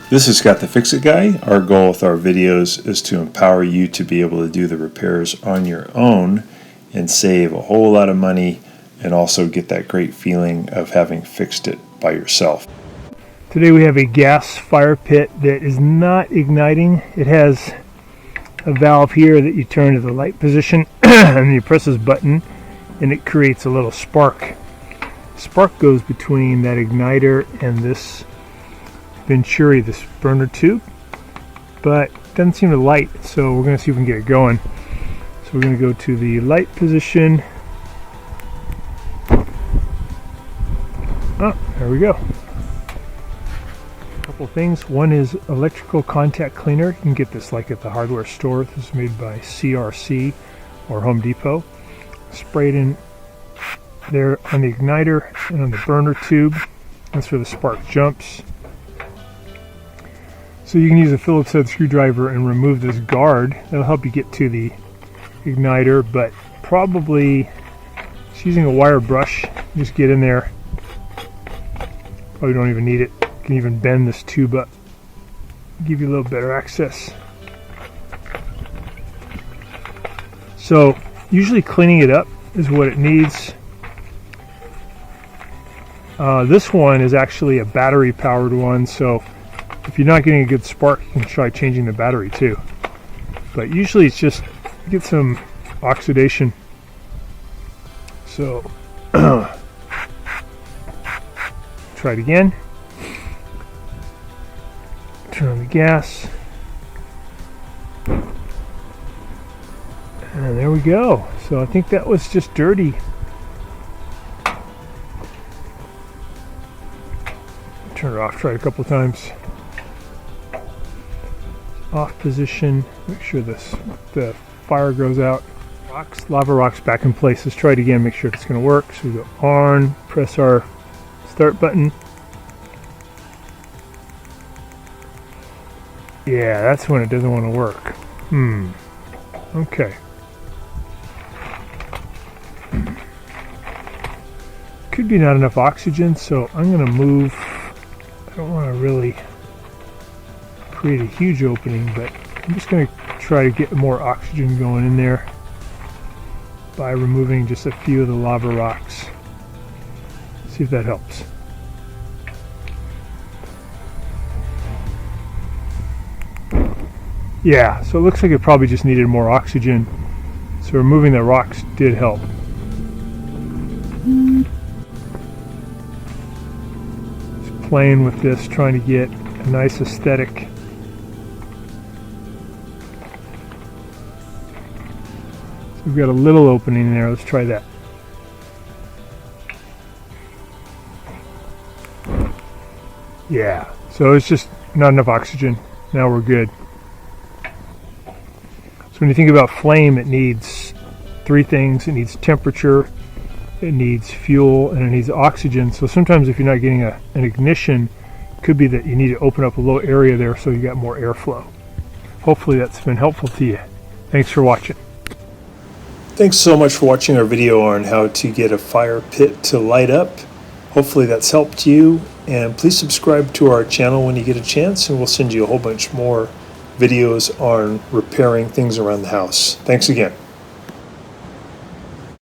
This is Scott the Fix-It Guy. Our goal with our videos is to empower you to be able to do the repairs on your own and save a whole lot of money and also get that great feeling of having fixed it by yourself. Today we have a gas fire pit that is not igniting. It has a valve here that you turn to the light position and you press this button and it creates a little spark. Spark goes between that igniter and this venturi, this burner tube, but it doesn't seem to light, so we're going to see if we can get it going. So we're going to go to the light position. Oh, there we go. Couple things. One is electrical contact cleaner. You can get this like at the hardware store. This is made by CRC or Home Depot. Spray it in there on the igniter and on the burner tube. That's where the spark jumps. So you can use a Phillips head screwdriver and remove this guard. That'll help you get to the igniter, but probably just using a wire brush, just get in there. Probably don't even need it. You can even bend this tube up, give you a little better access. So usually cleaning it up is what it needs. This one is actually a battery powered one, so if you're not getting a good spark, you can try changing the battery too. But usually it's just get some oxidation. So try it again. Turn on the gas. And there we go. So I think that was just dirty. Turn it off, try it a couple times. Off position, make sure the fire goes out. Lava rocks back in place. Let's try it again, make sure it's going to work. So we go on, press our start button. Yeah, that's when it doesn't want to work. Okay. Could be not enough oxygen, so I'm going to move. I don't want to really create a huge opening, but I'm just going to try to get more oxygen going in there by removing just a few of the lava rocks. See if that helps. Yeah, so it looks like it probably just needed more oxygen. So removing the rocks did help. Just playing with this, trying to get a nice aesthetic. So we've got a little opening there. Let's try that. Yeah, so it's just not enough oxygen. Now we're good. So when you think about flame, it needs three things. It needs temperature, it needs fuel, and it needs oxygen. So sometimes if you're not getting an ignition, it could be that you need to open up a little area there so you got more airflow. Hopefully that's been helpful to you. Thanks for watching. Thanks so much for watching our video on how to get a fire pit to light up. Hopefully that's helped you, and please subscribe to our channel when you get a chance, and we'll send you a whole bunch more videos on repairing things around the house. Thanks again.